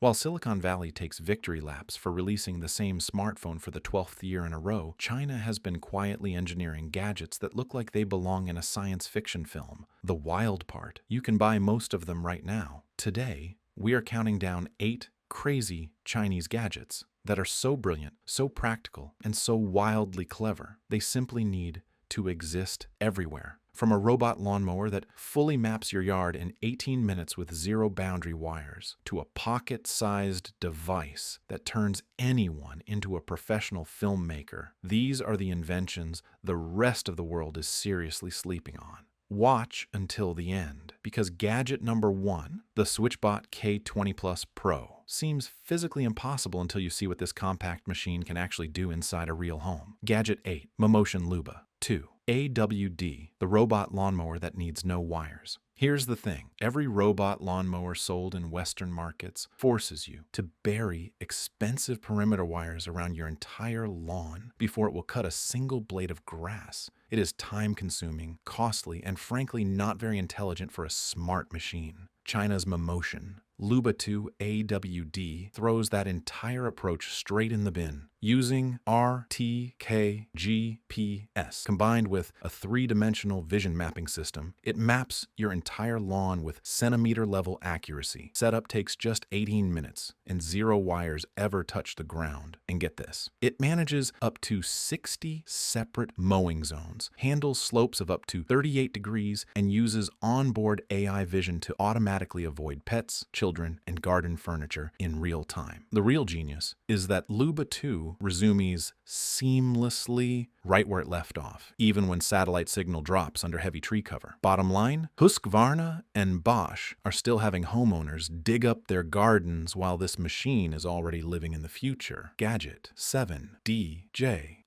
While Silicon Valley takes victory laps for releasing the same smartphone for the 12th year in a row, China has been quietly engineering gadgets that look like they belong in a science fiction film. The wild part, you can buy most of them right now. Today, we are counting down 8 crazy Chinese gadgets that are so brilliant, so practical, and so wildly clever. They simply need to exist everywhere. From a robot lawnmower that fully maps your yard in 18 minutes with zero boundary wires, to a pocket-sized device that turns anyone into a professional filmmaker, these are the inventions the rest of the world is seriously sleeping on. Watch until the end, because gadget number 1, the SwitchBot K20 Plus Pro, seems physically impossible until you see what this compact machine can actually do inside a real home. Gadget 8, Momotion Luba 2. AWD, the robot lawnmower that needs no wires. Here's the thing, every robot lawnmower sold in Western markets forces you to bury expensive perimeter wires around your entire lawn before it will cut a single blade of grass. It is time-consuming, costly, and frankly not very intelligent for a smart machine. China's Momotion Luba 2 AWD throws that entire approach straight in the bin. Using RTK-GPS combined with a 3-dimensional vision mapping system, it maps your entire lawn with centimeter-level accuracy. Setup takes just 18 minutes, and 0 wires ever touch the ground. And get this, it manages up to 60 separate mowing zones, handles slopes of up to 38 degrees, and uses onboard AI vision to automatically avoid pets, children, and garden furniture in real time. The real genius is that Luba 2 resumes seamlessly right where it left off, even when satellite signal drops under heavy tree cover. Bottom line, Husqvarna and Bosch are still having homeowners dig up their gardens while this machine is already living in the future. Gadget 7 DJI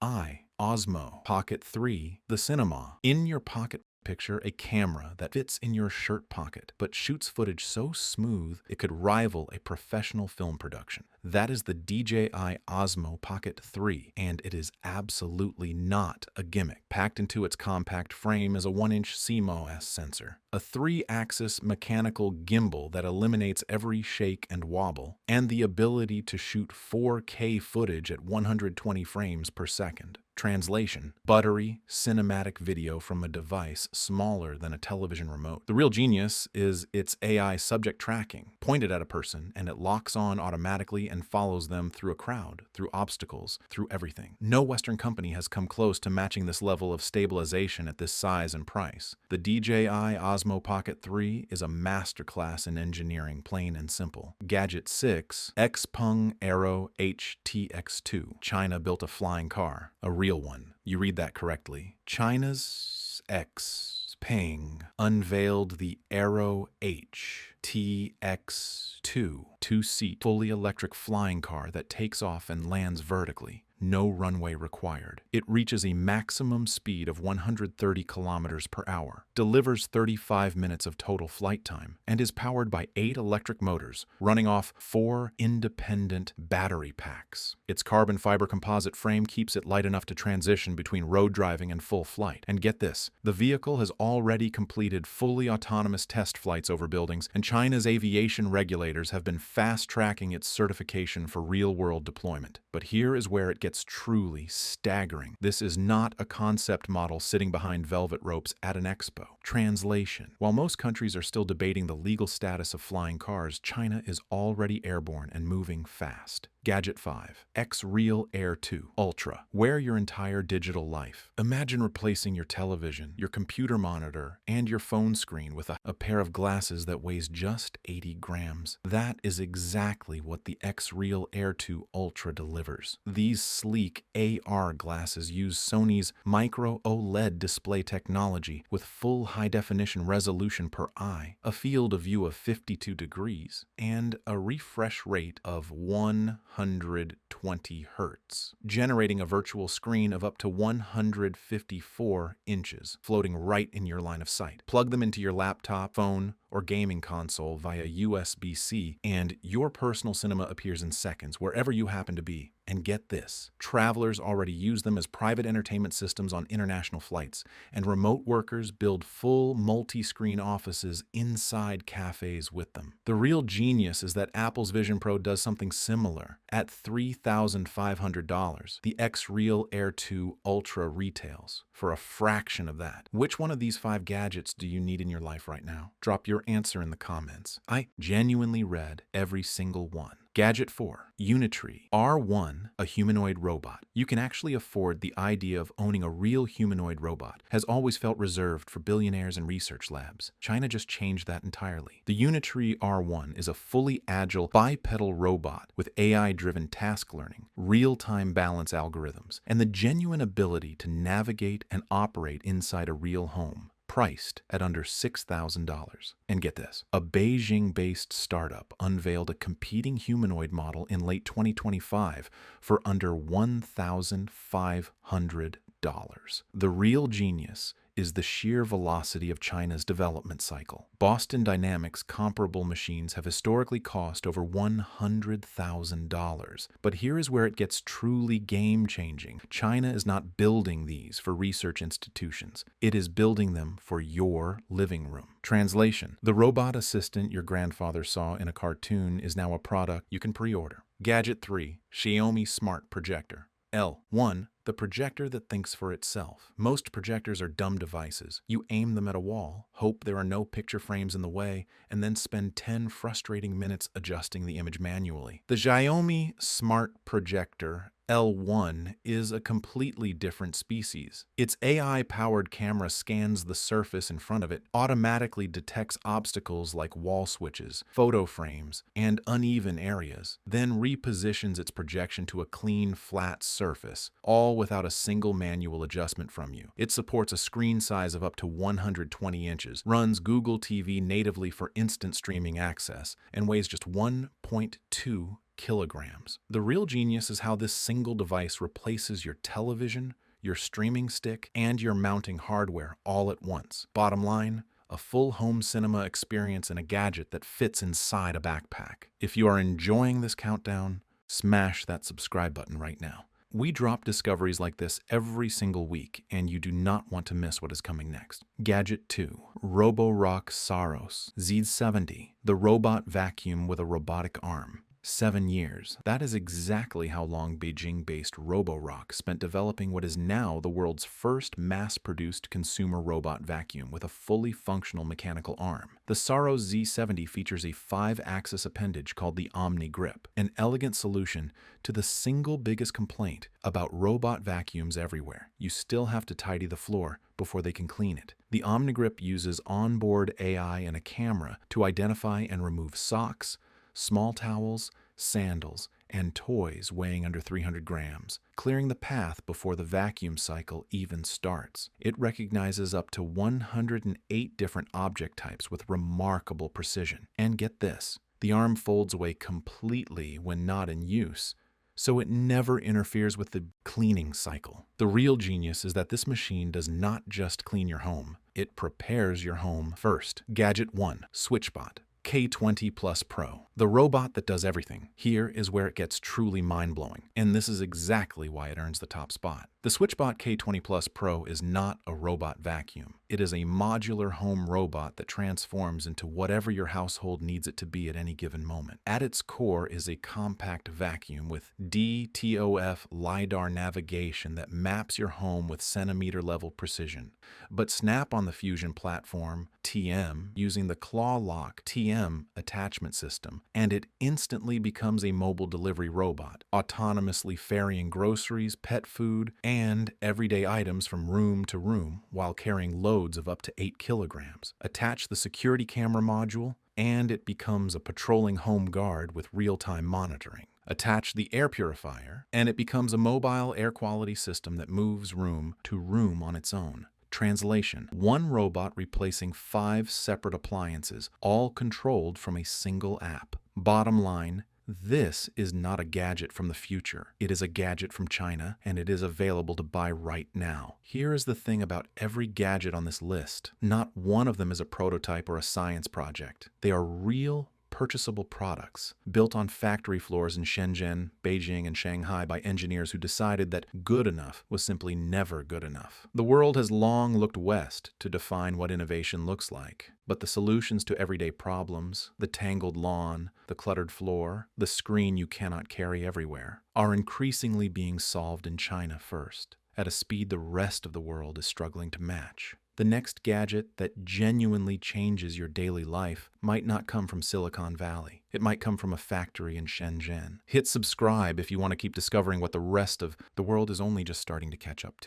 Osmo Pocket 3, the Cinema. In your pocket picture a camera that fits in your shirt pocket, but shoots footage so smooth it could rival a professional film production. That is the DJI Osmo Pocket 3, and it is absolutely not a gimmick. Packed into its compact frame is a 1-inch CMOS sensor, a 3-axis mechanical gimbal that eliminates every shake and wobble, and the ability to shoot 4K footage at 120 frames per second. Translation: buttery, cinematic video from a device smaller than a television remote. The real genius is its AI subject tracking. Point it at a person, and it locks on automatically and follows them through a crowd, through obstacles, through everything. No Western company has come close to matching this level of stabilization at this size and price. The DJI Osmo Pocket 3 is a masterclass in engineering, plain and simple. Gadget 6, Xpeng Aero HTX2. China built a flying car, a real one. You read that correctly. China's Xpeng unveiled the Aero HTX2, 2-seat, fully electric flying car that takes off and lands vertically. No runway required. It reaches a maximum speed of 130 kilometers per hour, delivers 35 minutes of total flight time, and is powered by 8 electric motors running off 4 independent battery packs. Its carbon fiber composite frame keeps it light enough to transition between road driving and full flight. And get this, the vehicle has already completed fully autonomous test flights over buildings, and China's aviation regulators have been fast-tracking its certification for real-world deployment. But here is where it gets truly staggering. This is not a concept model sitting behind velvet ropes at an expo. Translation: while most countries are still debating the legal status of flying cars, China is already airborne and moving fast. Gadget 5, X-Real Air 2 Ultra. Wear your entire digital life. Imagine replacing your television, your computer monitor, and your phone screen with a pair of glasses that weighs just 80 grams. That is exactly what the X-Real Air 2 Ultra delivers. These sleek AR glasses use Sony's micro OLED display technology with full high-definition resolution per eye, a field of view of 52 degrees, and a refresh rate of 120 hertz, generating a virtual screen of up to 154 inches, floating right in your line of sight. Plug them into your laptop, phone, or gaming console via USB-C, and your personal cinema appears in seconds wherever you happen to be. And get this, travelers already use them as private entertainment systems on international flights, and remote workers build full multi-screen offices inside cafes with them. The real genius is that Apple's Vision Pro does something similar. At $3,500, the X-Real Air 2 Ultra retails for a fraction of that. Which one of these 5 gadgets do you need in your life right now? Drop your answer in the comments. I genuinely read every single one. Gadget 4, Unitree R1, a humanoid robot. You can actually afford the idea of owning a real humanoid robot. Has always felt reserved for billionaires and research labs. China just changed that entirely. The Unitree R1 is a fully agile bipedal robot with AI-driven task learning, real-time balance algorithms, and the genuine ability to navigate and operate inside a real home. Priced at under $6,000. And get this, a Beijing-based startup unveiled a competing humanoid model in late 2025 for under $1,500. The real genius is the sheer velocity of China's development cycle. Boston Dynamics comparable machines have historically cost over $100,000. But here is where it gets truly game-changing. China is not building these for research institutions. It is building them for your living room. Translation: the robot assistant your grandfather saw in a cartoon is now a product you can pre-order. Gadget 3, Xiaomi Smart Projector. L1, the projector that thinks for itself. Most projectors are dumb devices. You aim them at a wall, hope there are no picture frames in the way, and then spend 10 frustrating minutes adjusting the image manually. The Xiaomi Smart Projector L1 is a completely different species. Its AI-powered camera scans the surface in front of it, automatically detects obstacles like wall switches, photo frames, and uneven areas, then repositions its projection to a clean, flat surface, all without a single manual adjustment from you. It supports a screen size of up to 120 inches, runs Google TV natively for instant streaming access, and weighs just 1.2 kilograms. The real genius is how this single device replaces your television, your streaming stick, and your mounting hardware all at once. Bottom line, a full home cinema experience in a gadget that fits inside a backpack. If you are enjoying this countdown, smash that subscribe button right now. We drop discoveries like this every single week, and you do not want to miss what is coming next. Gadget 2, Roborock Saros Z70, the robot vacuum with a robotic arm. 7 years. That is exactly how long Beijing-based Roborock spent developing what is now the world's first mass-produced consumer robot vacuum with a fully functional mechanical arm. The Saros Z70 features a 5-axis appendage called the OmniGrip, an elegant solution to the single biggest complaint about robot vacuums everywhere. You still have to tidy the floor before they can clean it. The OmniGrip uses onboard AI and a camera to identify and remove socks, small towels, sandals, and toys weighing under 300 grams, clearing the path before the vacuum cycle even starts. It recognizes up to 108 different object types with remarkable precision. And get this, the arm folds away completely when not in use, so it never interferes with the cleaning cycle. The real genius is that this machine does not just clean your home, it prepares your home first. Gadget 1, SwitchBot K20 Plus Pro, the robot that does everything. Here is where it gets truly mind-blowing, and this is exactly why it earns the top spot. The SwitchBot K20 Plus Pro is not a robot vacuum. It is a modular home robot that transforms into whatever your household needs it to be at any given moment. At its core is a compact vacuum with DTOF LiDAR navigation that maps your home with centimeter-level precision. But snap on the Fusion platform, TM, using the ClawLock TM attachment system, and it instantly becomes a mobile delivery robot, autonomously ferrying groceries, pet food, and everyday items from room to room while carrying loads of up to 8 kilograms. Attach the security camera module, and it becomes a patrolling home guard with real-time monitoring. Attach the air purifier, and it becomes a mobile air quality system that moves room to room on its own. Translation: one robot replacing 5 separate appliances, all controlled from a single app. Bottom line, this is not a gadget from the future. It is a gadget from China, and it is available to buy right now. Here is the thing about every gadget on this list. Not one of them is a prototype or a science project. They are real, purchasable products, built on factory floors in Shenzhen, Beijing, and Shanghai by engineers who decided that good enough was simply never good enough. The world has long looked west to define what innovation looks like. But the solutions to everyday problems, the tangled lawn, the cluttered floor, the screen you cannot carry everywhere, are increasingly being solved in China first, at a speed the rest of the world is struggling to match. The next gadget that genuinely changes your daily life might not come from Silicon Valley. It might come from a factory in Shenzhen. Hit subscribe if you want to keep discovering what the rest of the world is only just starting to catch up to.